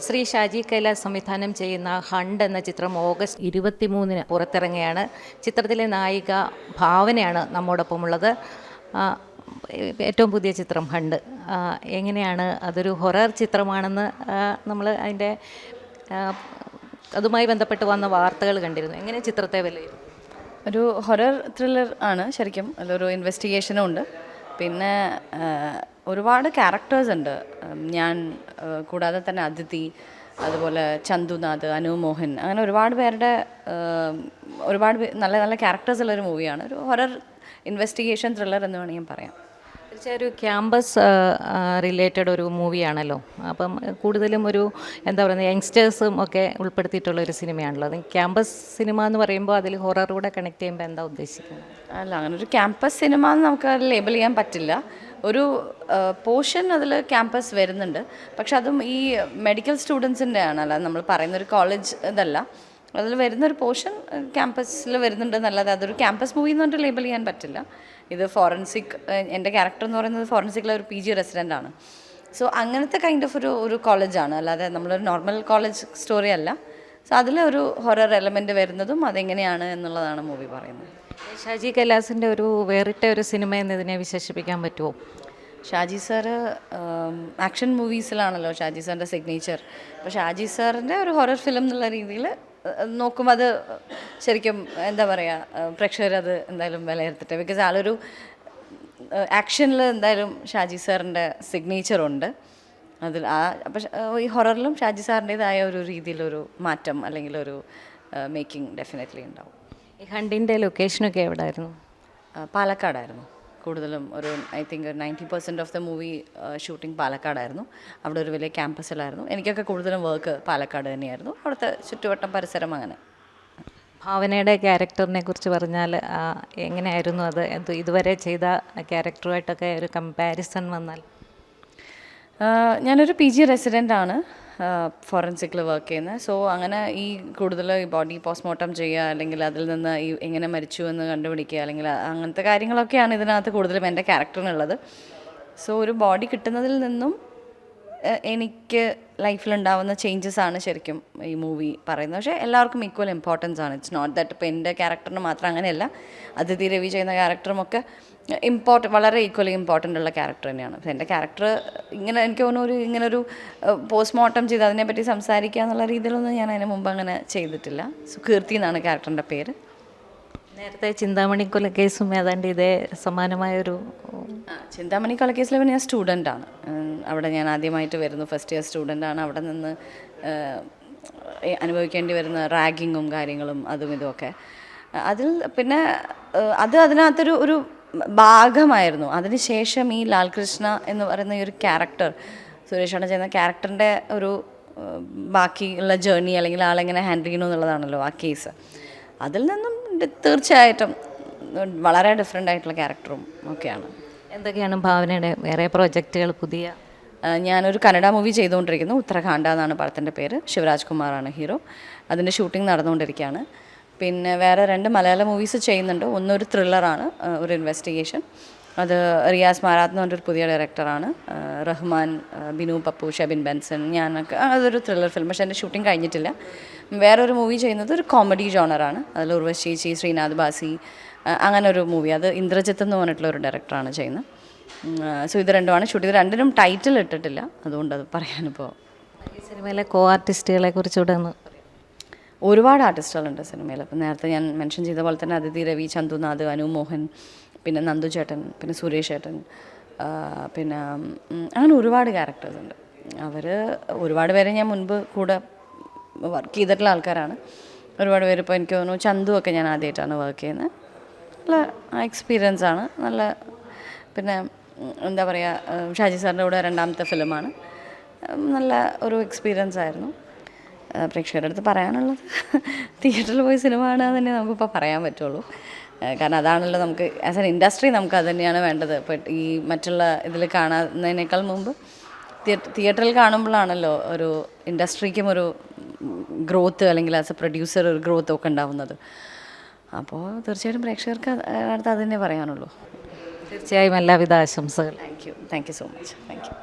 ശ്രീ ഷാജി കൈലാസ് സംവിധാനം ചെയ്യുന്ന ഹണ്ട് എന്ന ചിത്രം ഓഗസ്റ്റ് 23-ന് പുറത്തിറങ്ങുകയാണ്. ചിത്രത്തിലെ നായിക ഭാവനയാണ് നമ്മോടൊപ്പമുള്ളത്. ഏറ്റവും പുതിയ ചിത്രം ഹണ്ട് എങ്ങനെയാണ്, അതൊരു ഹൊറർ ചിത്രമാണെന്ന് നമ്മൾ അതിൻ്റെ അതുമായി ബന്ധപ്പെട്ട് വന്ന വാർത്തകൾ കണ്ടിരുന്നു. എങ്ങനെ ചിത്രത്തെ വിലയിരുത്തും? ഒരു ഹൊറർ ത്രില്ലർ ആണ് ശരിക്കും. അതിലൊരു ഇൻവെസ്റ്റിഗേഷനും ഉണ്ട്. പിന്നെ ഒരുപാട് ക്യാരക്ടേഴ്സ് ഉണ്ട്. ഞാൻ കൂടാതെ തന്നെ അതിഥി, അതുപോലെ ചന്തുനാഥ്, അനു മോഹൻ, അങ്ങനെ ഒരുപാട് പേരുടെ നല്ല നല്ല ക്യാരക്ടേഴ്സ് ഉള്ളൊരു മൂവിയാണ്. ഒരു ഹൊറർ ഇൻവെസ്റ്റിഗേഷൻ ത്രില്ലർ എന്ന് വേണമെങ്കിൽ പറയാം. തീർച്ചയായും ഒരു ക്യാമ്പസ് റിലേറ്റഡ് ഒരു മൂവിയാണല്ലോ. അപ്പം കൂടുതലും ഒരു എന്താ പറയുക, യങ്സ്റ്റേഴ്സും ഒക്കെ ഉൾപ്പെടുത്തിയിട്ടുള്ള ഒരു സിനിമയാണല്ലോ. അത് ക്യാമ്പസ് സിനിമ എന്ന് പറയുമ്പോൾ അതിൽ ഹൊററൂടെ കണക്ട് ചെയ്യുമ്പോൾ എന്താ ഉദ്ദേശിക്കുന്നത്? അല്ല, അങ്ങനെ ഒരു ക്യാമ്പസ് സിനിമ എന്ന് നമുക്ക് ലേബൽ ചെയ്യാൻ പറ്റില്ല. ഒരു പോർഷൻ അതിൽ ക്യാമ്പസ് വരുന്നുണ്ട്, പക്ഷെ അതും ഈ മെഡിക്കൽ സ്റ്റുഡൻസിൻ്റെ ആണ്, അല്ലാതെ നമ്മൾ പറയുന്നൊരു കോളേജ് ഇതല്ല. അതിൽ വരുന്നൊരു പോർഷൻ ക്യാമ്പസിൽ വരുന്നുണ്ട് എന്നല്ലാതെ അതൊരു ക്യാമ്പസ് മൂവി എന്ന് പറഞ്ഞിട്ട് ലേബൽ ചെയ്യാൻ പറ്റില്ല. ഇത് ഫോറൻസിക്, എൻ്റെ ക്യാരക്ടർ എന്ന് പറയുന്നത് ഫോറൻസിക്കിലെ ഒരു PG റെസിഡൻ്റ് ആണ്. സോ അങ്ങനത്തെ കൈൻഡ് ഓഫ് ഒരു കോളേജാണ്, അല്ലാതെ നമ്മളൊരു നോർമൽ കോളേജ് സ്റ്റോറി അല്ല. സോ അതിലൊരു ഹൊറർ എലമെൻറ്റ് വരുന്നതും അതെങ്ങനെയാണ് എന്നുള്ളതാണ് മൂവി പറയുന്നത്. ഷാജി കൈലാസിൻ്റെ ഒരു വേറിട്ട ഒരു സിനിമ എന്നതിനെ വിശേഷിപ്പിക്കാൻ പറ്റുമോ? ഷാജി സാറ് ആക്ഷൻ മൂവീസിലാണല്ലോ ഷാജി സാറിൻ്റെ സിഗ്നേച്ചർ. അപ്പോൾ ഷാജി സാറിൻ്റെ ഒരു ഹൊറർ ഫിലിം എന്നുള്ള രീതിയിൽ നോക്കുമ്പോൾ അത് ശരിക്കും എന്താ പറയുക, പ്രേക്ഷകർ അത് എന്തായാലും വിലയിരുത്തട്ടെ. ബിക്കോസ് ആളൊരു ആക്ഷനിൽ എന്തായാലും ഷാജി സാറിൻ്റെ സിഗ്നേച്ചറുണ്ട് അതിൽ. അപ്പം ഈ ഹൊററിലും ഷാജി സാറിൻ്റേതായ ഒരു രീതിയിലൊരു മാറ്റം അല്ലെങ്കിൽ ഒരു മേക്കിംഗ് ഡെഫിനറ്റ്ലി ഉണ്ടാവും. ഈ ഹണ്ടിൻ്റെ ലൊക്കേഷനൊക്കെ എവിടെയായിരുന്നു? പാലക്കാടായിരുന്നു കൂടുതലും. I think 90% of the movie shooting പാലക്കാടായിരുന്നു. അവിടെ ഒരു വലിയ ക്യാമ്പസിലായിരുന്നു. എനിക്കൊക്കെ കൂടുതലും വർക്ക് പാലക്കാട് തന്നെയായിരുന്നു. അവിടുത്തെ ചുറ്റുവട്ടം പരിസരം അങ്ങനെ. ഭാവനയുടെ ക്യാരക്ടറിനെ കുറിച്ച് പറഞ്ഞാൽ എങ്ങനെയായിരുന്നു അത്? ഇതുവരെ ചെയ്ത ക്യാരക്ടറുമായിട്ടൊക്കെ ഒരു കമ്പാരിസൺ വന്നാൽ? ഞാനൊരു PG റെസിഡൻ്റ് ആണ്, ഫോറൻസിക്കിൽ വർക്ക് ചെയ്യുന്നത്. സോ അങ്ങനെ ഈ കൂടുതൽ ഈ ബോഡി പോസ്റ്റ്മോർട്ടം ചെയ്യുക, അല്ലെങ്കിൽ അതിൽ നിന്ന് ഈ എങ്ങനെ മരിച്ചു എന്ന് കണ്ടുപിടിക്കുക, അല്ലെങ്കിൽ അങ്ങനത്തെ കാര്യങ്ങളൊക്കെയാണ് ഇതിനകത്ത് കൂടുതലും എൻ്റെ ക്യാരക്ടറിനുള്ളത്. സോ ഒരു ബോഡി കിട്ടുന്നതിൽ നിന്നും എനിക്ക് ലൈഫിലുണ്ടാവുന്ന ചേഞ്ചസ് ആണ് ശരിക്കും ഈ മൂവി പറയുന്നത്. പക്ഷേ എല്ലാവർക്കും ഈക്വൽ ഇമ്പോർട്ടൻസ് ആണ്. ഇറ്റ്സ് നോട്ട് ദാറ്റ് ഇപ്പോൾ എൻ്റെ ക്യാരക്ടറിന് മാത്രം അങ്ങനെയല്ല. അതിഥി രവി ചെയ്യുന്ന ക്യാരക്ടറുമൊക്കെ വളരെ ഈക്വലി ഇമ്പോർട്ടൻ്റ് ഉള്ള ക്യാരക്ടർ തന്നെയാണ്. പക്ഷേ എൻ്റെ ക്യാരക്ടർ ഇങ്ങനെ എനിക്ക് തോന്നുന്നു ഇങ്ങനൊരു പോസ്റ്റ്മോർട്ടം ചെയ്ത് അതിനെപ്പറ്റി സംസാരിക്കുക എന്നുള്ള രീതിയിലൊന്നും ഞാൻ അതിന് മുമ്പ് അങ്ങനെ ചെയ്തിട്ടില്ല. സുകീർത്തി എന്നാണ് ക്യാരക്ടറിൻ്റെ പേര്. നേരത്തെ ചിന്താമണി കൊലക്കേസും ഏതാണ്ട് ഇതേ സമാനമായൊരു. ചിന്താമണി കൊലക്കേസിൽ ഞാൻ സ്റ്റുഡൻ്റാണ്. അവിടെ ഞാൻ ആദ്യമായിട്ട് വരുന്നു, ഫസ്റ്റ് ഇയർ സ്റ്റുഡൻ്റാണ്. അവിടെ നിന്ന് അനുഭവിക്കേണ്ടി വരുന്ന റാഗിങ്ങും കാര്യങ്ങളും അതും ഇതുമൊക്കെ അതിൽ പിന്നെ അതിനകത്തൊരു ഭാഗമായിരുന്നു. അതിനുശേഷം ഈ ലാൽകൃഷ്ണ എന്ന് പറയുന്ന ഈ ഒരു ക്യാരക്ടർ, സുരേഷാണ് ചെയ്യുന്ന ക്യാരക്ടറിൻ്റെ ഒരു ബാക്കിയുള്ള ജേർണി, അല്ലെങ്കിൽ ആളെങ്ങനെ ഹാൻഡിൽ ചെയ്യണു എന്നുള്ളതാണല്ലോ ആ കേസ്. അതിൽ നിന്നും തീർച്ചയായിട്ടും വളരെ ഡിഫറെൻ്റ് ആയിട്ടുള്ള ക്യാരക്ടറും ഒക്കെയാണ്. എന്തൊക്കെയാണ് ഭാവനയുടെ വേറെ പ്രോജക്റ്റുകൾ പുതിയ? ഞാനൊരു കന്നഡ മൂവി ചെയ്തുകൊണ്ടിരിക്കുന്നു. ഉത്തരാഖണ്ഡ എന്നാണ് പടത്തിൻ്റെ പേര്. ശിവരാജ് കുമാറാണ് ഹീറോ. അതിൻ്റെ ഷൂട്ടിംഗ് നടന്നുകൊണ്ടിരിക്കുകയാണ്. പിന്നെ വേറെ 2 മലയാള മൂവീസ് ചെയ്യുന്നുണ്ട്. ഒന്നൊരു ത്രില്ലറാണ്, ഒരു ഇൻവെസ്റ്റിഗേഷൻ. അത് റിയാസ് മാരാത്ത് എന്ന് പറഞ്ഞൊരു പുതിയ ഡയറക്ടറാണ്. റഹ്മാൻ, ബിനു പപ്പു, ഷെബിൻ ബെൻസൺ, ഞാനൊക്കെ. അതൊരു ത്രില്ലർ ഫിലിം, പക്ഷേ എൻ്റെ ഷൂട്ടിംഗ് കഴിഞ്ഞിട്ടില്ല. വേറൊരു മൂവി ചെയ്യുന്നത് ഒരു കോമഡി ജോണറാണ്. അതിൽ ഉർവശി ചേച്ചി, ശ്രീനാഥ് ബാസി, അങ്ങനെ ഒരു മൂവി. അത് ഇന്ദ്രജിത്ത് എന്ന് പറഞ്ഞിട്ടുള്ള ഒരു ഡയറക്ടറാണ് ചെയ്യുന്നത്. സോ ഇത് രണ്ടുമാണ് ഷൂട്ട് ചെയ്ത്. രണ്ടിനും ടൈറ്റിൽ ഇട്ടിട്ടില്ല, അതുകൊണ്ട് അത് പറയാനിപ്പോൾ. ഈ സിനിമയിലെ കോ ആർട്ടിസ്റ്റുകളെ കുറിച്ചുകൂടെ ഒന്ന്? ഒരുപാട് ആർട്ടിസ്റ്റുകളുണ്ട് സിനിമയിൽ. അപ്പം നേരത്തെ ഞാൻ മെൻഷൻ ചെയ്ത പോലെ തന്നെ അതിഥി രവി, ചന്തുനാഥ്, അനു മോഹൻ, പിന്നെ നന്ദു ചേട്ടൻ, പിന്നെ സുരേഷ് ചേട്ടൻ, പിന്നെ അങ്ങനെ ഒരുപാട് ക്യാരക്ടേഴ്സ് ഉണ്ട്. അവർ ഒരുപാട് പേരെ ഞാൻ മുൻപ് കൂടെ വർക്ക് ചെയ്തിട്ടുള്ള ആൾക്കാരാണ്. ഒരുപാട് പേര് ഇപ്പോൾ എനിക്ക് തോന്നുന്നു ചന്തു ഒക്കെ ഞാൻ ആദ്യമായിട്ടാണ് വർക്ക് ചെയ്യുന്നത്. നല്ല എക്സ്പീരിയൻസ് ആണ്. നല്ല പിന്നെ എന്താ പറയുക, ഷാജി സാറിൻ്റെ കൂടെ 2ാമത്തെ ഫിലിമാണ്. നല്ല ഒരു എക്സ്പീരിയൻസ് ആയിരുന്നു. പ്രേക്ഷകരുടെ അടുത്ത് പറയാനുള്ളത് തിയേറ്ററിൽ പോയി സിനിമ കാണുക തന്നെ നമുക്കിപ്പോൾ പറയാൻ പറ്റുള്ളൂ. കാരണം അതാണല്ലോ നമുക്ക് ആസ് എൻ ഇൻഡസ്ട്രി നമുക്ക് അത് തന്നെയാണ് വേണ്ടത്. ഇപ്പോൾ ഈ മറ്റുള്ള ഇതിൽ കാണുന്നതിനേക്കാൾ മുമ്പ് തിയേറ്ററിൽ കാണുമ്പോഴാണല്ലോ ഒരു ഇൻഡസ്ട്രിക്കും ഒരു ഗ്രോത്ത്, അല്ലെങ്കിൽ ആസ് എ പ്രൊഡ്യൂസർ ഒരു ഗ്രോത്ത് ഒക്കെ ഉണ്ടാവുന്നത്. അപ്പോൾ തീർച്ചയായിട്ടും പ്രേക്ഷകർക്ക് അടുത്ത് അത് തന്നെ പറയാനുള്ളൂ. തീർച്ചയായും എല്ലാവിധ ആശംസകൾ. Thank you so much. Thank you.